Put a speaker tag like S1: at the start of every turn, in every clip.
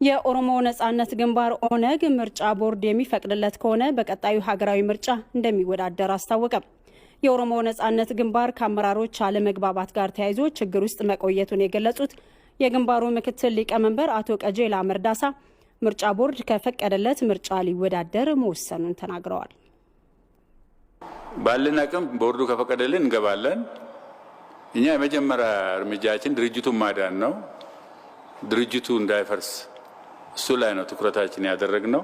S1: የኦሮሞ ነጻነት ግንባር ኦነግ ምርጫ ቦርድ የሚፈቅድለት ከሆነ በቀጣዩ ሀገራዊ ምርጫ እንደሚወዳደር አስታወቀ። የኦሮሞ ነጻነት ግንባር ከአመራሮች አለመግባባት ጋር ተያይዞ ችግር ውስጥ መቆየቱን የገለጹት የግንባሩ ምክትል ሊቀመንበር አቶ ቀጀላ መርዳሳ ምርጫ ቦርድ ከፈቀደለት ምርጫ ሊወዳደር መወሰኑን ተናግረዋል።
S2: ባለን አቅም ቦርዱ ከፈቀደልን እንገባለን። እኛ የመጀመሪያ እርምጃችን ድርጅቱን ማዳን ነው። ድርጅቱ እንዳይፈርስ እሱ ላይ ነው ትኩረታችን ያደረግነው።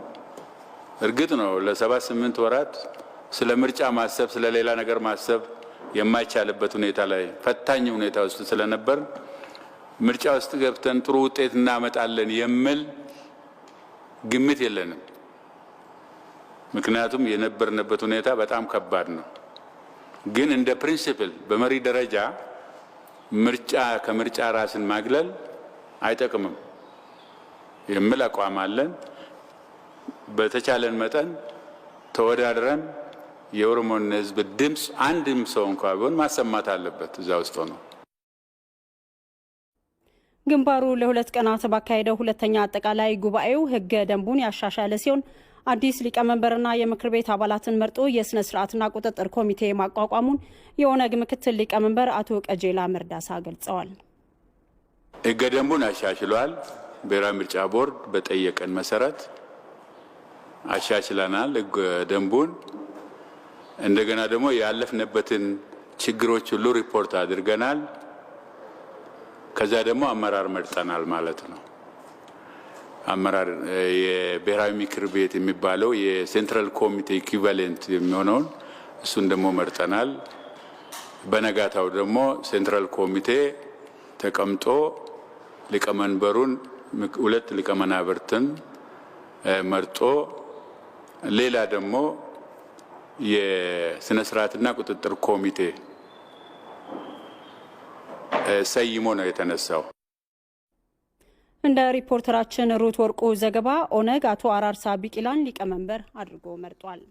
S2: እርግጥ ነው ለ7-8 ወራት ስለ ምርጫ ማሰብ ስለ ሌላ ነገር ማሰብ የማይቻልበት ሁኔታ ላይ ፈታኝ ሁኔታ ውስጥ ስለነበር ምርጫ ውስጥ ገብተን ጥሩ ውጤት እናመጣለን የሚል ግምት የለንም። ምክንያቱም የነበርንበት ሁኔታ በጣም ከባድ ነው። ግን እንደ ፕሪንሲፕል በመሪ ደረጃ ምርጫ ከምርጫ ራስን ማግለል አይጠቅምም የሚል አቋም አለን። በተቻለን መጠን ተወዳድረን የኦሮሞን ሕዝብ ድምጽ አንድም ሰው እንኳን ቢሆን ማሰማት አለበት እዛ ውስጥ ነው።
S1: ግንባሩ ለሁለት ቀናት ባካሄደው ሁለተኛ አጠቃላይ ጉባኤው ህገ ደንቡን ያሻሻለ ሲሆን አዲስ ሊቀመንበርና የምክር ቤት አባላትን መርጦ የስነ ስርዓትና ቁጥጥር ኮሚቴ ማቋቋሙን የኦነግ ምክትል ሊቀመንበር አቶ ቀጀላ መርዳሳ ገልጸዋል።
S2: ህገ ደንቡን አሻሽሏል። ብሔራዊ ምርጫ ቦርድ በጠየቀን መሰረት አሻሽለናል ህገ ደንቡን። እንደገና ደግሞ ያለፍንበትን ችግሮች ሁሉ ሪፖርት አድርገናል። ከዛ ደግሞ አመራር መርጠናል ማለት ነው። አመራር የብሔራዊ ምክር ቤት የሚባለው የሴንትራል ኮሚቴ ኢኩቫለንት የሚሆነውን እሱን ደግሞ መርጠናል። በነጋታው ደግሞ ሴንትራል ኮሚቴ ተቀምጦ ሊቀመንበሩን ሁለት ሊቀመናብርትን መርጦ ሌላ ደግሞ የስነ ስርዓትና ቁጥጥር ኮሚቴ ሰይሞ ነው የተነሳው።
S1: እንደ ሪፖርተራችን ሩት ወርቁ ዘገባ ኦነግ አቶ አራርሳ ቢቂላን ሊቀመንበር አድርጎ መርጧል።